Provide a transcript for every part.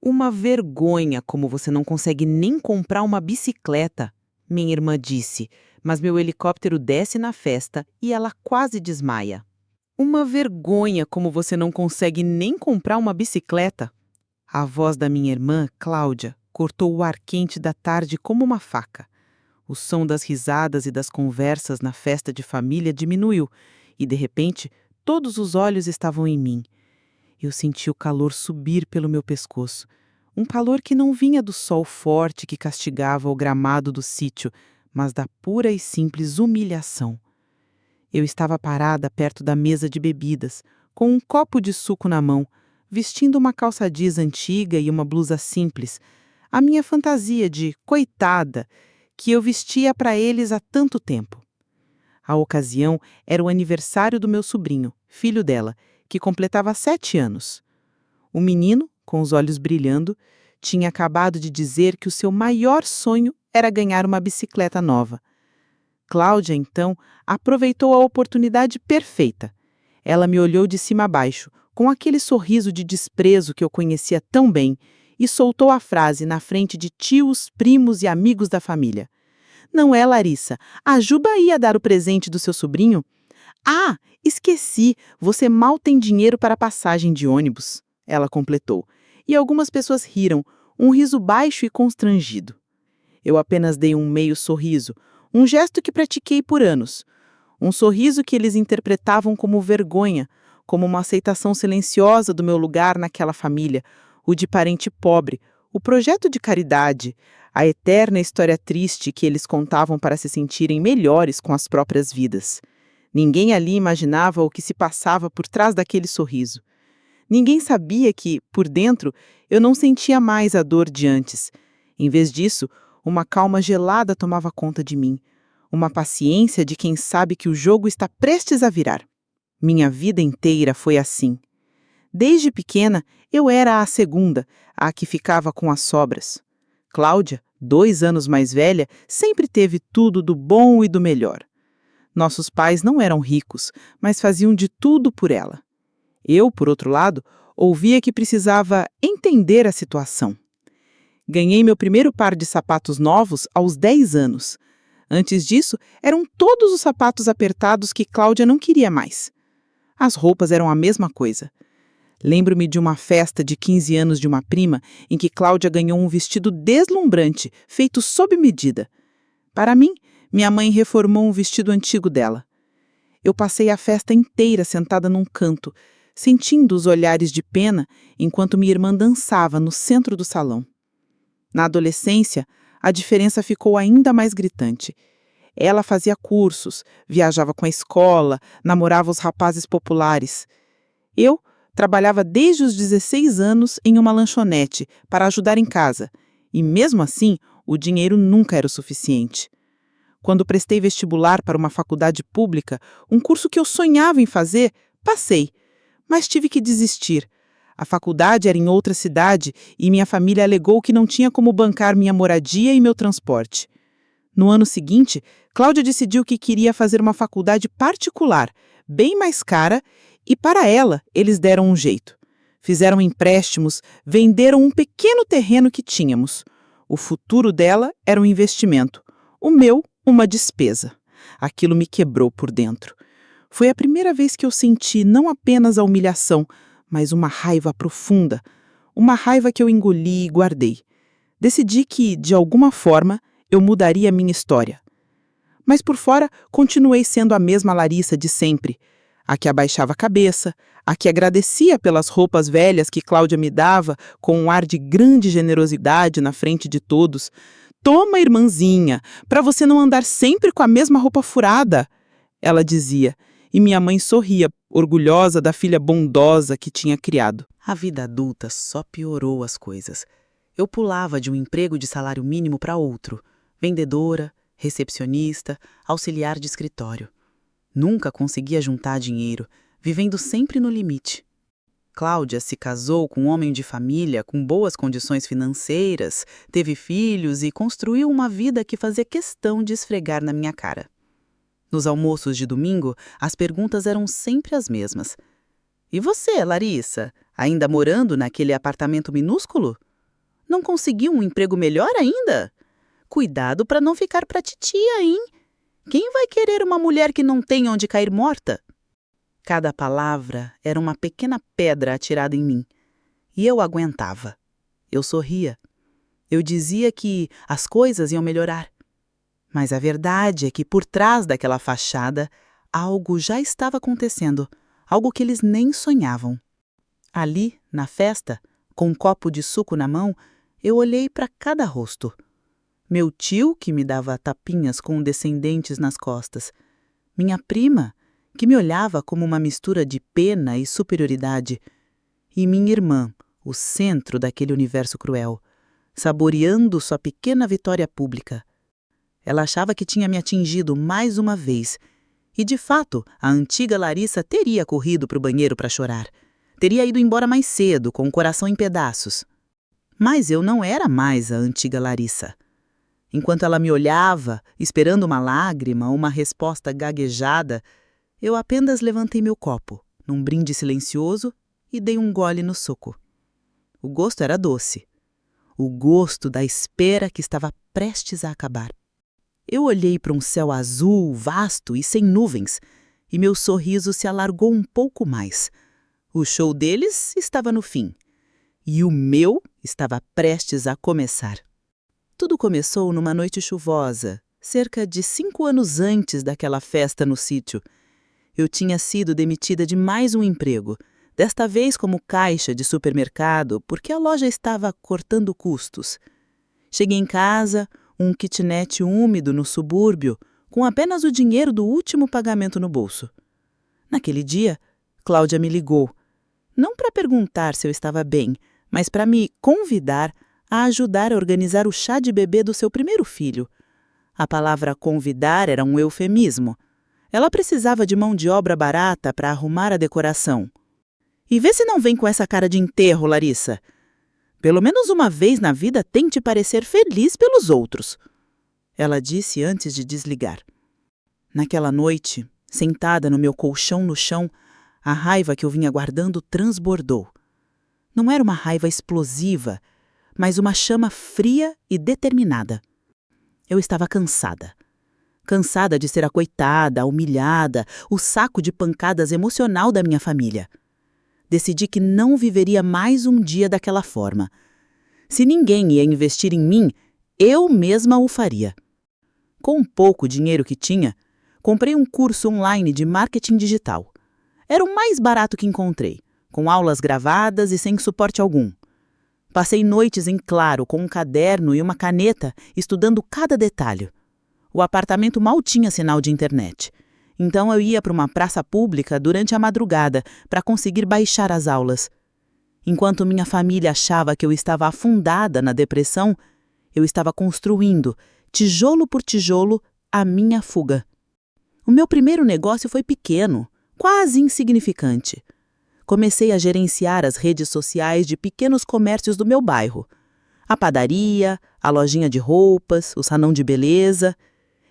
Uma vergonha como você não consegue nem comprar uma bicicleta, minha irmã disse, mas meu helicóptero desce na festa e ela quase desmaia. Uma vergonha como você não consegue nem comprar uma bicicleta. A voz da minha irmã, Cláudia, cortou o ar quente da tarde como uma faca. O som das risadas e das conversas na festa de família diminuiu e, de repente, todos os olhos estavam em mim. Eu senti o calor subir pelo meu pescoço. Um calor que não vinha do sol forte que castigava o gramado do sítio, mas da pura e simples humilhação. Eu estava parada perto da mesa de bebidas, com um copo de suco na mão, vestindo uma calça jeans antiga e uma blusa simples, a minha fantasia de coitada que eu vestia para eles há tanto tempo. A ocasião era o aniversário do meu sobrinho, filho dela, que completava 7 anos. O menino, com os olhos brilhando, tinha acabado de dizer que o seu maior sonho era ganhar uma bicicleta nova. Cláudia, então, aproveitou a oportunidade perfeita. Ela me olhou de cima a baixo, com aquele sorriso de desprezo que eu conhecia tão bem, e soltou a frase na frente de tios, primos e amigos da família. Não é, Larissa? A Juba ia dar o presente do seu sobrinho? Ah, esqueci, você mal tem dinheiro para a passagem de ônibus, ela completou. E algumas pessoas riram, um riso baixo e constrangido. Eu apenas dei um meio sorriso, um gesto que pratiquei por anos. Um sorriso que eles interpretavam como vergonha, como uma aceitação silenciosa do meu lugar naquela família, o de parente pobre, o projeto de caridade, a eterna história triste que eles contavam para se sentirem melhores com as próprias vidas. Ninguém ali imaginava o que se passava por trás daquele sorriso. Ninguém sabia que, por dentro, eu não sentia mais a dor de antes. Em vez disso, uma calma gelada tomava conta de mim. Uma paciência de quem sabe que o jogo está prestes a virar. Minha vida inteira foi assim. Desde pequena, eu era a segunda, a que ficava com as sobras. Cláudia, 2 anos mais velha, sempre teve tudo do bom e do melhor. Nossos pais não eram ricos, mas faziam de tudo por ela. Eu, por outro lado, ouvia que precisava entender a situação. Ganhei meu primeiro par de sapatos novos aos 10 anos. Antes disso, eram todos os sapatos apertados que Cláudia não queria mais. As roupas eram a mesma coisa. Lembro-me de uma festa de 15 anos de uma prima em que Cláudia ganhou um vestido deslumbrante, feito sob medida. Para mim, minha mãe reformou um vestido antigo dela. Eu passei a festa inteira sentada num canto, sentindo os olhares de pena enquanto minha irmã dançava no centro do salão. Na adolescência, a diferença ficou ainda mais gritante. Ela fazia cursos, viajava com a escola, namorava os rapazes populares. Eu trabalhava desde os 16 anos em uma lanchonete para ajudar em casa, e mesmo assim, o dinheiro nunca era o suficiente. Quando prestei vestibular para uma faculdade pública, um curso que eu sonhava em fazer, passei, mas tive que desistir. A faculdade era em outra cidade e minha família alegou que não tinha como bancar minha moradia e meu transporte. No ano seguinte, Cláudia decidiu que queria fazer uma faculdade particular, bem mais cara, e para ela eles deram um jeito. Fizeram empréstimos, venderam um pequeno terreno que tínhamos. O futuro dela era um investimento, o meu, uma despesa. Aquilo me quebrou por dentro. Foi a primeira vez que eu senti não apenas a humilhação, mas uma raiva profunda, uma raiva que eu engoli e guardei. Decidi que, de alguma forma, eu mudaria a minha história. Mas por fora, continuei sendo a mesma Larissa de sempre, a que abaixava a cabeça, a que agradecia pelas roupas velhas que Cláudia me dava com um ar de grande generosidade na frente de todos. Toma, irmãzinha, para você não andar sempre com a mesma roupa furada, ela dizia, e minha mãe sorria, orgulhosa da filha bondosa que tinha criado. A vida adulta só piorou as coisas. Eu pulava de um emprego de salário mínimo para outro, vendedora, recepcionista, auxiliar de escritório. Nunca conseguia juntar dinheiro, vivendo sempre no limite. Cláudia se casou com um homem de família com boas condições financeiras, teve filhos e construiu uma vida que fazia questão de esfregar na minha cara. Nos almoços de domingo, as perguntas eram sempre as mesmas. E você, Larissa, ainda morando naquele apartamento minúsculo? Não conseguiu um emprego melhor ainda? Cuidado para não ficar pra titia, hein? Quem vai querer uma mulher que não tem onde cair morta? Cada palavra era uma pequena pedra atirada em mim. E eu aguentava. Eu sorria. Eu dizia que as coisas iam melhorar. Mas a verdade é que por trás daquela fachada, algo já estava acontecendo, algo que eles nem sonhavam. Ali, na festa, com um copo de suco na mão, eu olhei para cada rosto. Meu tio, que me dava tapinhas com descendentes nas costas. Minha prima, que me olhava como uma mistura de pena e superioridade. E minha irmã, o centro daquele universo cruel, saboreando sua pequena vitória pública. Ela achava que tinha me atingido mais uma vez. E, de fato, a antiga Larissa teria corrido para o banheiro para chorar. Teria ido embora mais cedo, com o coração em pedaços. Mas eu não era mais a antiga Larissa. Enquanto ela me olhava, esperando uma lágrima ou uma resposta gaguejada, eu apenas levantei meu copo, num brinde silencioso, e dei um gole no suco. O gosto era doce. O gosto da espera que estava prestes a acabar. Eu olhei para um céu azul, vasto e sem nuvens, e meu sorriso se alargou um pouco mais. O show deles estava no fim, e o meu estava prestes a começar. Tudo começou numa noite chuvosa, cerca de 5 anos antes daquela festa no sítio. Eu tinha sido demitida de mais um emprego, desta vez como caixa de supermercado, porque a loja estava cortando custos. Cheguei em casa, um kitnet úmido no subúrbio, com apenas o dinheiro do último pagamento no bolso. Naquele dia, Cláudia me ligou, não para perguntar se eu estava bem, mas para me convidar a ajudar a organizar o chá de bebê do seu primeiro filho. A palavra convidar era um eufemismo. Ela precisava de mão de obra barata para arrumar a decoração. E vê se não vem com essa cara de enterro, Larissa. Pelo menos uma vez na vida tente parecer feliz pelos outros. Ela disse antes de desligar. Naquela noite, sentada no meu colchão no chão, a raiva que eu vinha guardando transbordou. Não era uma raiva explosiva, mas uma chama fria e determinada. Eu estava cansada. Cansada de ser a coitada, a humilhada, o saco de pancadas emocional da minha família. Decidi que não viveria mais um dia daquela forma. Se ninguém ia investir em mim, eu mesma o faria. Com o pouco dinheiro que tinha, comprei um curso online de marketing digital. Era o mais barato que encontrei, com aulas gravadas e sem suporte algum. Passei noites em claro com um caderno e uma caneta estudando cada detalhe. O apartamento mal tinha sinal de internet. Então eu ia para uma praça pública durante a madrugada para conseguir baixar as aulas. Enquanto minha família achava que eu estava afundada na depressão, eu estava construindo, tijolo por tijolo, a minha fuga. O meu primeiro negócio foi pequeno, quase insignificante. Comecei a gerenciar as redes sociais de pequenos comércios do meu bairro. A padaria, a lojinha de roupas, o salão de beleza.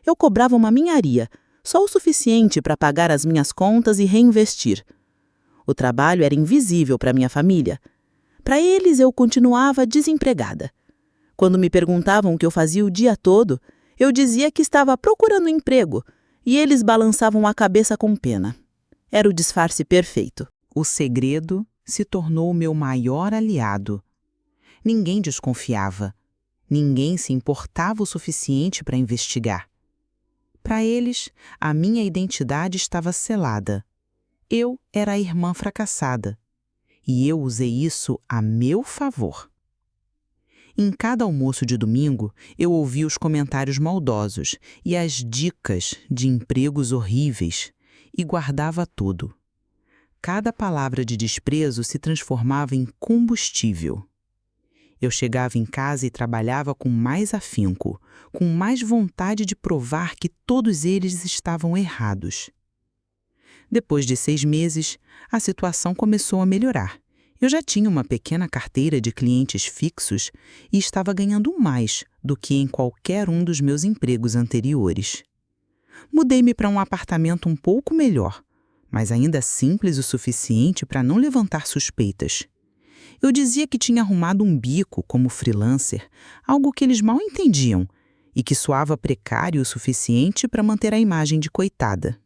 Eu cobrava uma ninharia, só o suficiente para pagar as minhas contas e reinvestir. O trabalho era invisível para minha família. Para eles, eu continuava desempregada. Quando me perguntavam o que eu fazia o dia todo, eu dizia que estava procurando emprego, e eles balançavam a cabeça com pena. Era o disfarce perfeito. O segredo se tornou meu maior aliado. Ninguém desconfiava. Ninguém se importava o suficiente para investigar. Para eles, a minha identidade estava selada. Eu era a irmã fracassada. E eu usei isso a meu favor. Em cada almoço de domingo, eu ouvia os comentários maldosos e as dicas de empregos horríveis e guardava tudo. Cada palavra de desprezo se transformava em combustível. Eu chegava em casa e trabalhava com mais afinco, com mais vontade de provar que todos eles estavam errados. Depois de 6 meses, a situação começou a melhorar. Eu já tinha uma pequena carteira de clientes fixos e estava ganhando mais do que em qualquer um dos meus empregos anteriores. Mudei-me para um apartamento um pouco melhor, mas ainda simples o suficiente para não levantar suspeitas. Eu dizia que tinha arrumado um bico como freelancer, algo que eles mal entendiam, e que soava precário o suficiente para manter a imagem de coitada.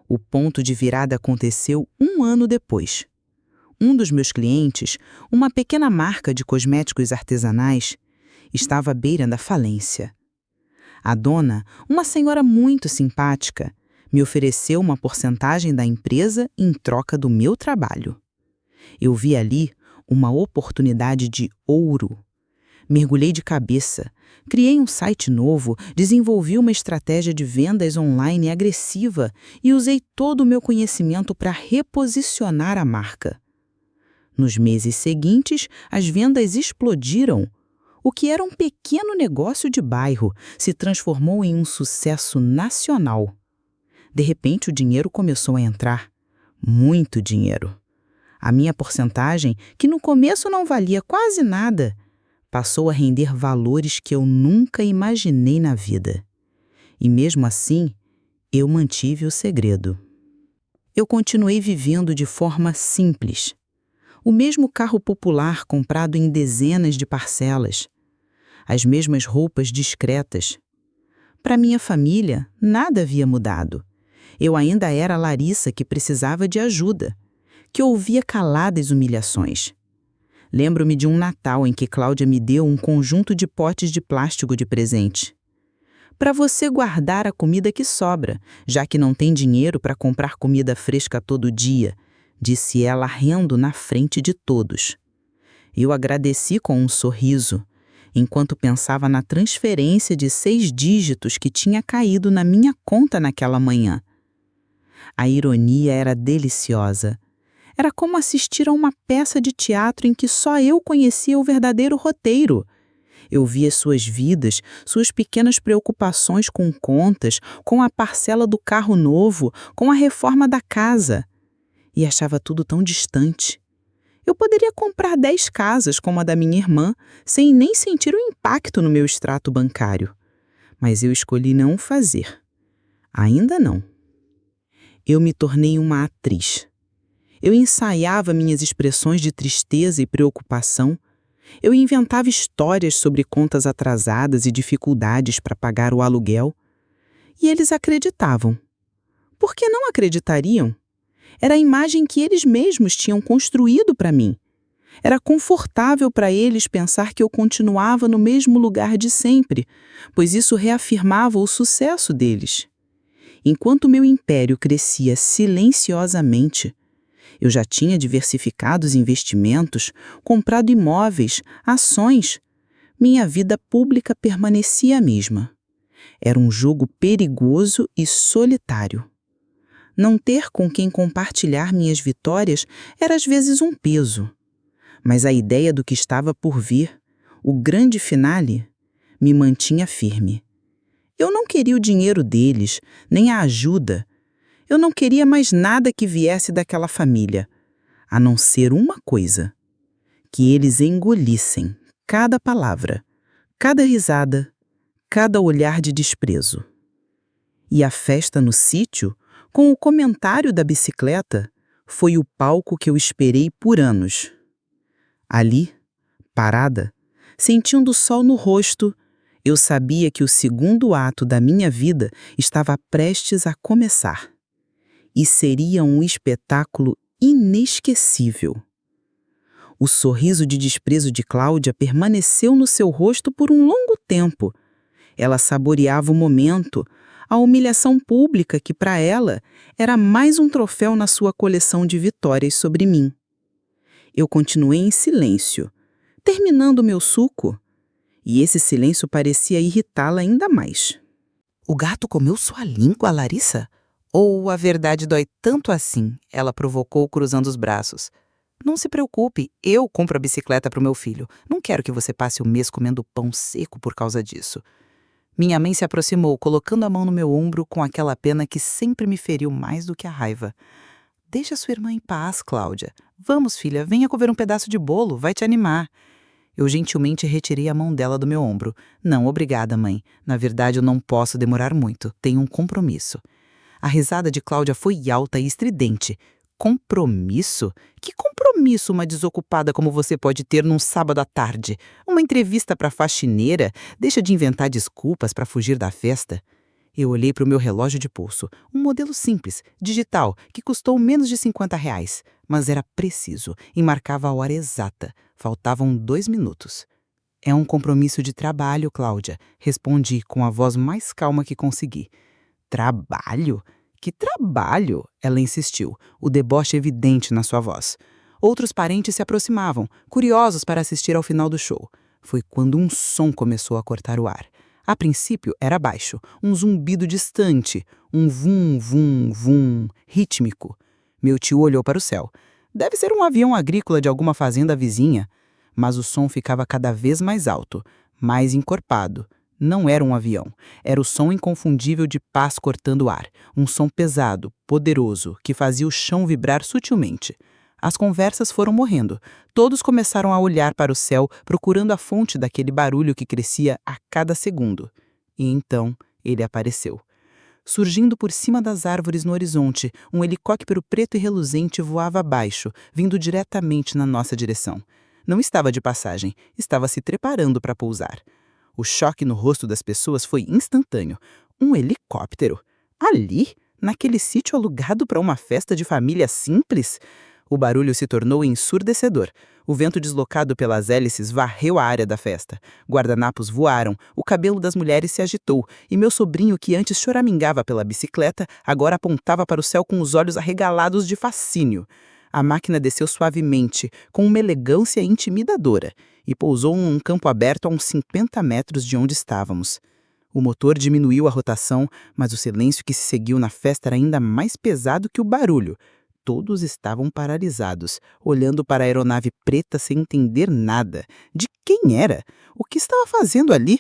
O ponto de virada aconteceu 1 ano depois. Um dos meus clientes, uma pequena marca de cosméticos artesanais, estava à beira da falência. A dona, uma senhora muito simpática, me ofereceu uma porcentagem da empresa em troca do meu trabalho. Eu vi ali uma oportunidade de ouro. Mergulhei de cabeça, criei um site novo, desenvolvi uma estratégia de vendas online agressiva e usei todo o meu conhecimento para reposicionar a marca. Nos meses seguintes, as vendas explodiram. O que era um pequeno negócio de bairro se transformou em um sucesso nacional. De repente, o dinheiro começou a entrar. Muito dinheiro. A minha porcentagem, que no começo não valia quase nada, passou a render valores que eu nunca imaginei na vida. E mesmo assim, eu mantive o segredo. Eu continuei vivendo de forma simples. O mesmo carro popular comprado em dezenas de parcelas. As mesmas roupas discretas. Para minha família, nada havia mudado. Eu ainda era a Larissa que precisava de ajuda, que ouvia caladas humilhações. Lembro-me de um Natal em que Cláudia me deu um conjunto de potes de plástico de presente. Para você guardar a comida que sobra, já que não tem dinheiro para comprar comida fresca todo dia, disse ela rindo na frente de todos. Eu agradeci com um sorriso, enquanto pensava na transferência de 6 dígitos que tinha caído na minha conta naquela manhã. A ironia era deliciosa. Era como assistir a uma peça de teatro em que só eu conhecia o verdadeiro roteiro. Eu via suas vidas, suas pequenas preocupações com contas, com a parcela do carro novo, com a reforma da casa. E achava tudo tão distante. Eu poderia comprar 10 casas como a da minha irmã, sem nem sentir o impacto no meu extrato bancário. Mas eu escolhi não fazer. Ainda não. Eu me tornei uma atriz. Eu ensaiava minhas expressões de tristeza e preocupação. Eu inventava histórias sobre contas atrasadas e dificuldades para pagar o aluguel. E eles acreditavam. Por que não acreditariam? Era a imagem que eles mesmos tinham construído para mim. Era confortável para eles pensar que eu continuava no mesmo lugar de sempre, pois isso reafirmava o sucesso deles. Enquanto meu império crescia silenciosamente, eu já tinha diversificado os investimentos, comprado imóveis, ações. Minha vida pública permanecia a mesma. Era um jogo perigoso e solitário. Não ter com quem compartilhar minhas vitórias era às vezes um peso. Mas a ideia do que estava por vir, o grande finale, me mantinha firme. Eu não queria o dinheiro deles, nem a ajuda. Eu não queria mais nada que viesse daquela família, a não ser uma coisa: que eles engolissem cada palavra, cada risada, cada olhar de desprezo. E a festa no sítio, com o comentário da bicicleta, foi o palco que eu esperei por anos. Ali, parada, sentindo o sol no rosto, eu sabia que o segundo ato da minha vida estava prestes a começar. E seria um espetáculo inesquecível. O sorriso de desprezo de Cláudia permaneceu no seu rosto por um longo tempo. Ela saboreava o momento, a humilhação pública que, para ela, era mais um troféu na sua coleção de vitórias sobre mim. Eu continuei em silêncio, terminando meu suco, e esse silêncio parecia irritá-la ainda mais. O gato comeu sua língua, Larissa? Ou a verdade dói tanto assim? Ela provocou, cruzando os braços. Não se preocupe, eu compro a bicicleta para o meu filho. Não quero que você passe o mês comendo pão seco por causa disso. Minha mãe se aproximou, colocando a mão no meu ombro com aquela pena que sempre me feriu mais do que a raiva. Deixa sua irmã em paz, Cláudia. Vamos, filha, venha comer um pedaço de bolo, vai te animar. Eu gentilmente retirei a mão dela do meu ombro. Não, obrigada, mãe. Na verdade, eu não posso demorar muito. Tenho um compromisso. A risada de Cláudia foi alta e estridente. Compromisso? Que compromisso? compromisso uma desocupada como você pode ter num sábado à tarde? Uma entrevista para faxineira? Deixa de inventar desculpas para fugir da festa. Eu olhei para o meu relógio de pulso, um modelo simples, digital, que custou menos de R$ 50, mas era preciso e marcava a hora exata. Faltavam 2 minutos. É um compromisso de trabalho, Cláudia, respondi com a voz mais calma que consegui. Trabalho? Que trabalho? Ela insistiu, o deboche evidente na sua voz. Outros parentes se aproximavam, curiosos para assistir ao final do show. Foi quando um som começou a cortar o ar. A princípio era baixo, um zumbido distante, um vum, vum, vum, rítmico. Meu tio olhou para o céu. Deve ser um avião agrícola de alguma fazenda vizinha. Mas o som ficava cada vez mais alto, mais encorpado. Não era um avião, era o som inconfundível de paz cortando o ar, um som pesado, poderoso, que fazia o chão vibrar sutilmente. As conversas foram morrendo. Todos começaram a olhar para o céu, procurando a fonte daquele barulho que crescia a cada segundo. E então ele apareceu. Surgindo por cima das árvores no horizonte, um helicóptero preto e reluzente voava abaixo, vindo diretamente na nossa direção. Não estava de passagem, estava se preparando para pousar. O choque no rosto das pessoas foi instantâneo. Um helicóptero? Ali? Naquele sítio alugado para uma festa de família simples? O barulho se tornou ensurdecedor. O vento deslocado pelas hélices varreu a área da festa. Guardanapos voaram, o cabelo das mulheres se agitou, e meu sobrinho, que antes choramingava pela bicicleta, agora apontava para o céu com os olhos arregalados de fascínio. A máquina desceu suavemente, com uma elegância intimidadora, e pousou em um campo aberto a uns 50 metros de onde estávamos. O motor diminuiu a rotação, mas o silêncio que se seguiu na festa era ainda mais pesado que o barulho. Todos estavam paralisados, olhando para a aeronave preta sem entender nada. De quem era? O que estava fazendo ali?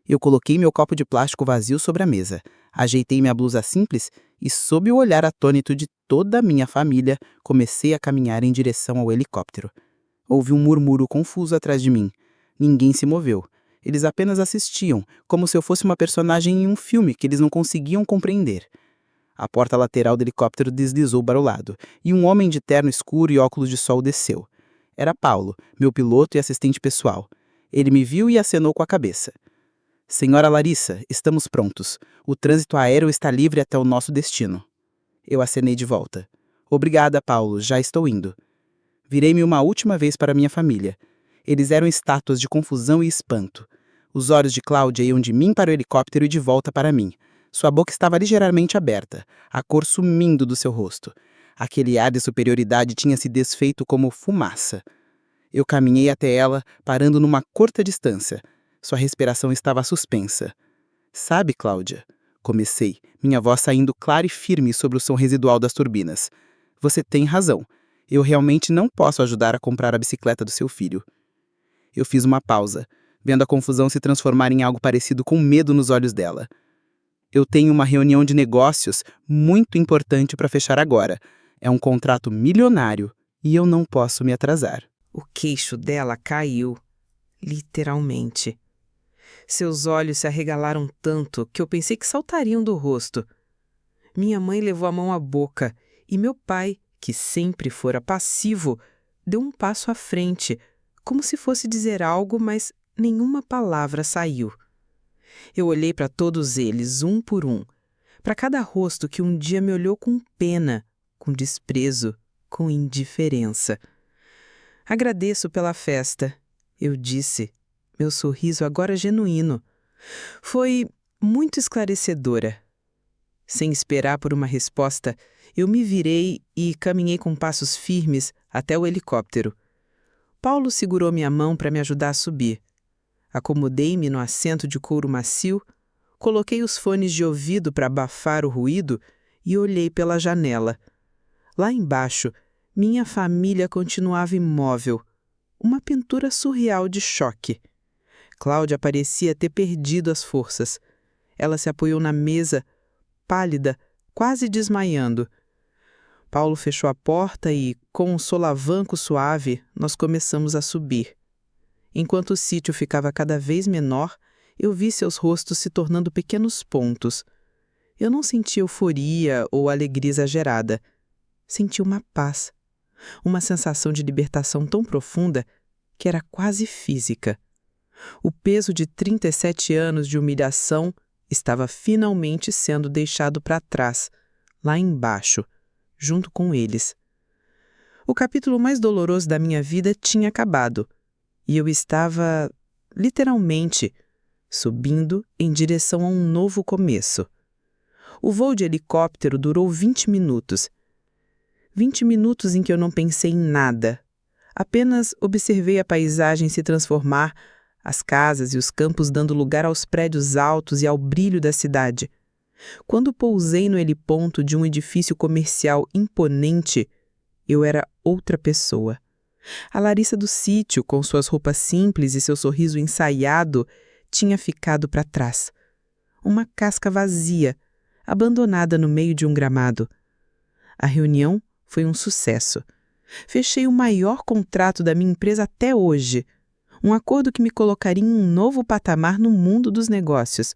Eu coloquei meu copo de plástico vazio sobre a mesa, ajeitei minha blusa simples e, sob o olhar atônito de toda a minha família, comecei a caminhar em direção ao helicóptero. Houve um murmúrio confuso atrás de mim. Ninguém se moveu. Eles apenas assistiam, como se eu fosse uma personagem em um filme que eles não conseguiam compreender. A porta lateral do helicóptero deslizou para o lado, e um homem de terno escuro e óculos de sol desceu. Era Paulo, meu piloto e assistente pessoal. Ele me viu e acenou com a cabeça. Senhora Larissa, estamos prontos. O trânsito aéreo está livre até o nosso destino. Eu acenei de volta. Obrigada, Paulo, já estou indo. Virei-me uma última vez para minha família. Eles eram estátuas de confusão e espanto. Os olhos de Cláudia iam de mim para o helicóptero e de volta para mim. Sua boca estava ligeiramente aberta, a cor sumindo do seu rosto. Aquele ar de superioridade tinha se desfeito como fumaça. Eu caminhei até ela, parando numa curta distância. Sua respiração estava suspensa. Sabe, Cláudia? Comecei, minha voz saindo clara e firme sobre o som residual das turbinas. Você tem razão. Eu realmente não posso ajudar a comprar a bicicleta do seu filho. Eu fiz uma pausa, vendo a confusão se transformar em algo parecido com medo nos olhos dela. Eu tenho uma reunião de negócios muito importante para fechar agora. É um contrato milionário e eu não posso me atrasar. O queixo dela caiu, literalmente. Seus olhos se arregalaram tanto que eu pensei que saltariam do rosto. Minha mãe levou a mão à boca e meu pai, que sempre fora passivo, deu um passo à frente, como se fosse dizer algo, mas nenhuma palavra saiu. Eu olhei para todos eles, um por um, para cada rosto que um dia me olhou com pena, com desprezo, com indiferença. Agradeço pela festa, eu disse, meu sorriso agora genuíno. Foi muito esclarecedora. Sem esperar por uma resposta, eu me virei e caminhei com passos firmes até o helicóptero. Paulo segurou minha mão para me ajudar a subir. Acomodei-me no assento de couro macio, coloquei os fones de ouvido para abafar o ruído e olhei pela janela. Lá embaixo, minha família continuava imóvel, uma pintura surreal de choque. Cláudia parecia ter perdido as forças. Ela se apoiou na mesa, pálida, quase desmaiando. Paulo fechou a porta e, com um solavanco suave, nós começamos a subir. Enquanto o sítio ficava cada vez menor, eu vi seus rostos se tornando pequenos pontos. Eu não senti euforia ou alegria exagerada. Senti uma paz. Uma sensação de libertação tão profunda que era quase física. O peso de 37 anos de humilhação estava finalmente sendo deixado para trás, lá embaixo, junto com eles. O capítulo mais doloroso da minha vida tinha acabado, e eu estava, literalmente, subindo em direção a um novo começo. O voo de helicóptero durou 20 minutos. 20 minutos em que eu não pensei em nada. Apenas observei a paisagem se transformar, as casas e os campos dando lugar aos prédios altos e ao brilho da cidade. Quando pousei no heliponto de um edifício comercial imponente, eu era outra pessoa. A Larissa do sítio, com suas roupas simples e seu sorriso ensaiado, tinha ficado para trás. Uma casca vazia, abandonada no meio de um gramado. A reunião foi um sucesso. Fechei o maior contrato da minha empresa até hoje. Um acordo que me colocaria em um novo patamar no mundo dos negócios.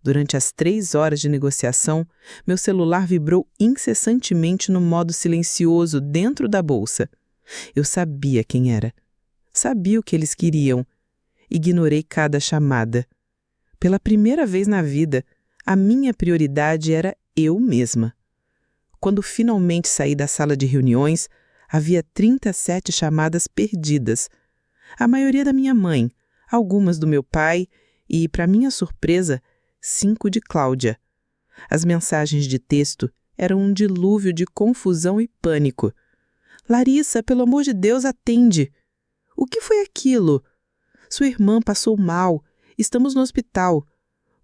Durante as 3 horas de negociação, meu celular vibrou incessantemente no modo silencioso dentro da bolsa. Eu sabia quem era. Sabia o que eles queriam. Ignorei cada chamada. Pela primeira vez na vida, a minha prioridade era eu mesma. Quando finalmente saí da sala de reuniões, havia 37 chamadas perdidas. A maioria da minha mãe, algumas do meu pai e, para minha surpresa, 5 de Cláudia. As mensagens de texto eram um dilúvio de confusão e pânico. Larissa, pelo amor de Deus, atende! O que foi aquilo? Sua irmã passou mal. Estamos no hospital.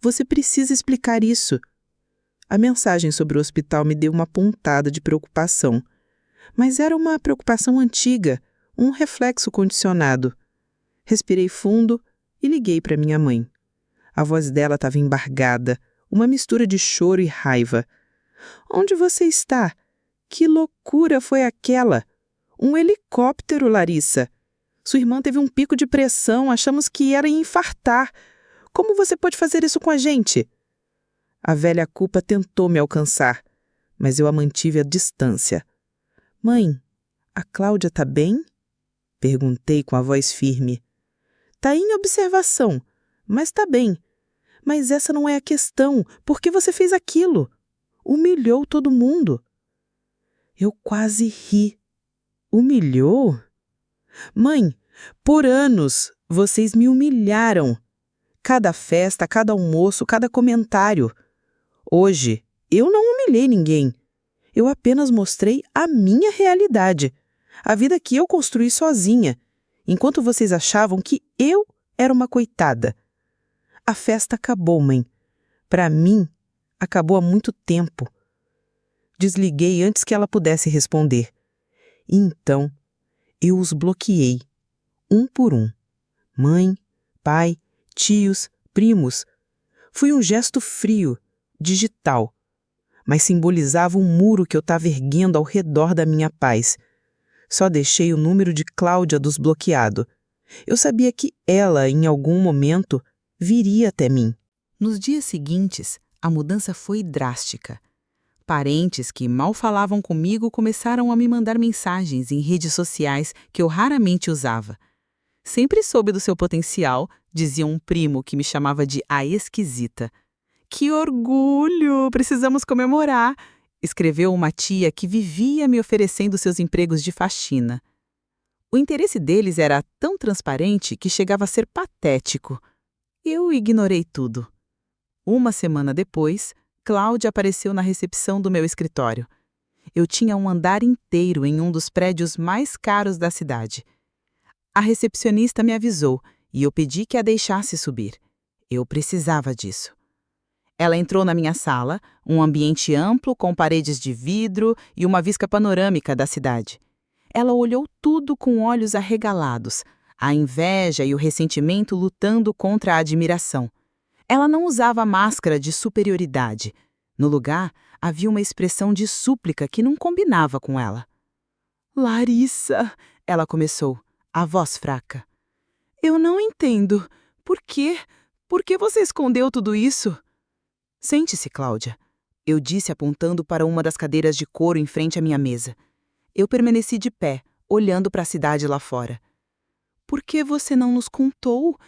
Você precisa explicar isso. A mensagem sobre o hospital me deu uma pontada de preocupação. Mas era uma preocupação antiga, um reflexo condicionado. Respirei fundo e liguei para minha mãe. A voz dela estava embargada, uma mistura de choro e raiva. Onde você está? Que loucura foi aquela? Um helicóptero, Larissa. Sua irmã teve um pico de pressão, achamos que era infartar. Como você pode fazer isso com a gente? A velha culpa tentou me alcançar, mas eu a mantive à distância. Mãe, a Cláudia tá bem? Perguntei com a voz firme. Tá em observação, mas tá bem. Mas essa não é a questão. Por que você fez aquilo? Humilhou todo mundo. Eu quase ri. Humilhou? Mãe, por anos vocês me humilharam. Cada festa, cada almoço, cada comentário. Hoje, eu não humilhei ninguém. Eu apenas mostrei a minha realidade. A vida que eu construí sozinha, enquanto vocês achavam que eu era uma coitada. A festa acabou, mãe. Para mim, acabou há muito tempo. Desliguei antes que ela pudesse responder. E então, eu os bloqueei, um por um. Mãe, pai, tios, primos. Foi um gesto frio, digital, mas simbolizava um muro que eu estava erguendo ao redor da minha paz. Só deixei o número de Cláudia desbloqueado. Eu sabia que ela, em algum momento, viria até mim. Nos dias seguintes, a mudança foi drástica. Parentes que mal falavam comigo começaram a me mandar mensagens em redes sociais que eu raramente usava. Sempre soube do seu potencial, dizia um primo que me chamava de a esquisita. Que orgulho! Precisamos comemorar! Escreveu uma tia que vivia me oferecendo seus empregos de faxina. O interesse deles era tão transparente que chegava a ser patético. Eu ignorei tudo. Uma semana depois, Cláudia apareceu na recepção do meu escritório. Eu tinha um andar inteiro em um dos prédios mais caros da cidade. A recepcionista me avisou e eu pedi que a deixasse subir. Eu precisava disso. Ela entrou na minha sala, um ambiente amplo com paredes de vidro e uma vista panorâmica da cidade. Ela olhou tudo com olhos arregalados, a inveja e o ressentimento lutando contra a admiração. Ela não usava máscara de superioridade. No lugar, havia uma expressão de súplica que não combinava com ela. Larissa, ela começou, a voz fraca. Eu não entendo. Por quê? Por que você escondeu tudo isso? Sente-se, Cláudia, eu disse apontando para uma das cadeiras de couro em frente à minha mesa. Eu permaneci de pé, olhando para a cidade lá fora. Por que você não nos contou?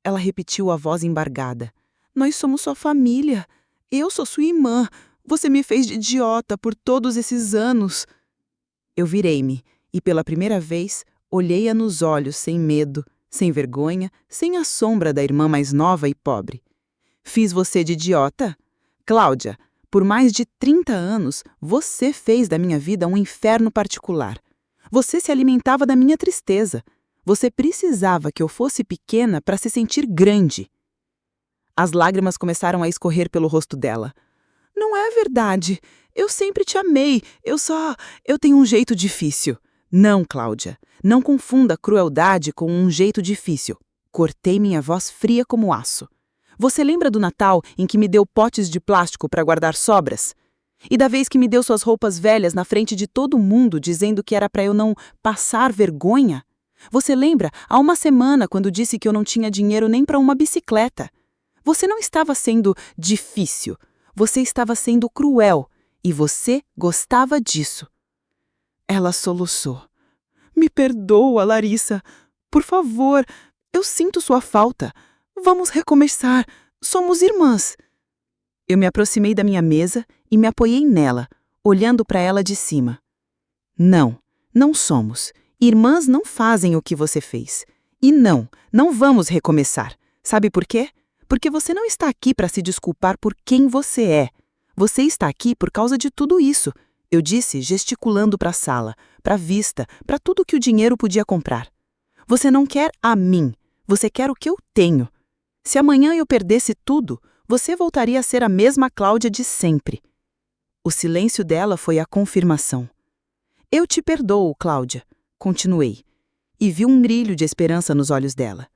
Ela repetiu a voz embargada. Nós somos sua família. Eu sou sua irmã. Você me fez de idiota por todos esses anos. Eu virei-me e, pela primeira vez, olhei-a nos olhos sem medo, sem vergonha, sem a sombra da irmã mais nova e pobre. Fiz você de idiota? Cláudia, por mais de 30 anos, você fez da minha vida um inferno particular. Você se alimentava da minha tristeza. Você precisava que eu fosse pequena para se sentir grande. As lágrimas começaram a escorrer pelo rosto dela. Não é verdade. Eu sempre te amei. Eu tenho um jeito difícil. Não, Cláudia. Não confunda crueldade com um jeito difícil. Cortei minha voz fria como aço. Você lembra do Natal em que me deu potes de plástico para guardar sobras? E da vez que me deu suas roupas velhas na frente de todo mundo, dizendo que era para eu não passar vergonha? Você lembra, há uma semana, quando disse que eu não tinha dinheiro nem para uma bicicleta? Você não estava sendo difícil. Você estava sendo cruel. E você gostava disso. Ela soluçou. Me perdoa, Larissa. Por favor, eu sinto sua falta. Vamos recomeçar. Somos irmãs. Eu me aproximei da minha mesa e me apoiei nela, olhando para ela de cima. Não, não somos. Irmãs não fazem o que você fez. E não vamos recomeçar. Sabe por quê? Porque você não está aqui para se desculpar por quem você é. Você está aqui por causa de tudo isso. Eu disse, gesticulando para a sala, para a vista, para tudo que o dinheiro podia comprar. Você não quer a mim. Você quer o que eu tenho. Se amanhã eu perdesse tudo, você voltaria a ser a mesma Cláudia de sempre. O silêncio dela foi a confirmação. Eu te perdoo, Cláudia, continuei, e vi um brilho de esperança nos olhos dela.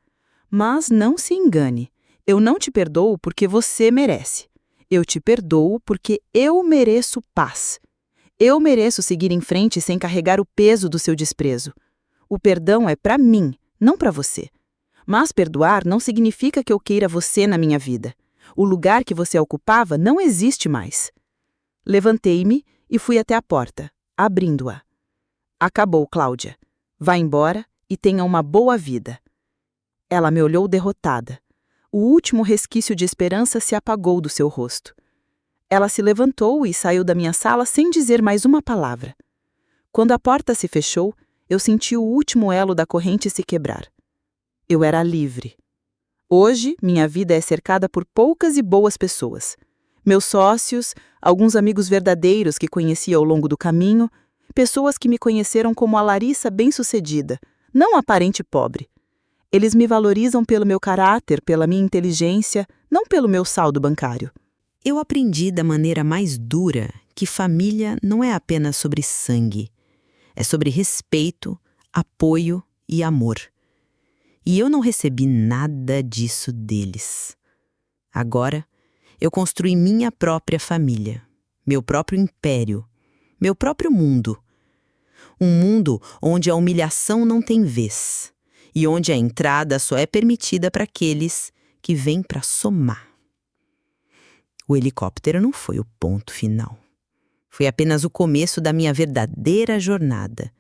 Mas não se engane, eu não te perdoo porque você merece. Eu te perdoo porque eu mereço paz. Eu mereço seguir em frente sem carregar o peso do seu desprezo. O perdão é para mim, não para você. Mas perdoar não significa que eu queira você na minha vida. O lugar que você ocupava não existe mais. Levantei-me e fui até a porta, abrindo-a. Acabou, Cláudia. Vá embora e tenha uma boa vida. Ela me olhou derrotada. O último resquício de esperança se apagou do seu rosto. Ela se levantou e saiu da minha sala sem dizer mais uma palavra. Quando a porta se fechou, eu senti o último elo da corrente se quebrar. Eu era livre. Hoje, minha vida é cercada por poucas e boas pessoas. Meus sócios, alguns amigos verdadeiros que conheci ao longo do caminho, pessoas que me conheceram como a Larissa bem-sucedida, não a parente pobre. Eles me valorizam pelo meu caráter, pela minha inteligência, não pelo meu saldo bancário. Eu aprendi da maneira mais dura que família não é apenas sobre sangue. É sobre respeito, apoio e amor. E eu não recebi nada disso deles. Agora, eu construí minha própria família, meu próprio império, meu próprio mundo. Um mundo onde a humilhação não tem vez e onde a entrada só é permitida para aqueles que vêm para somar. O helicóptero não foi o ponto final. Foi apenas o começo da minha verdadeira jornada.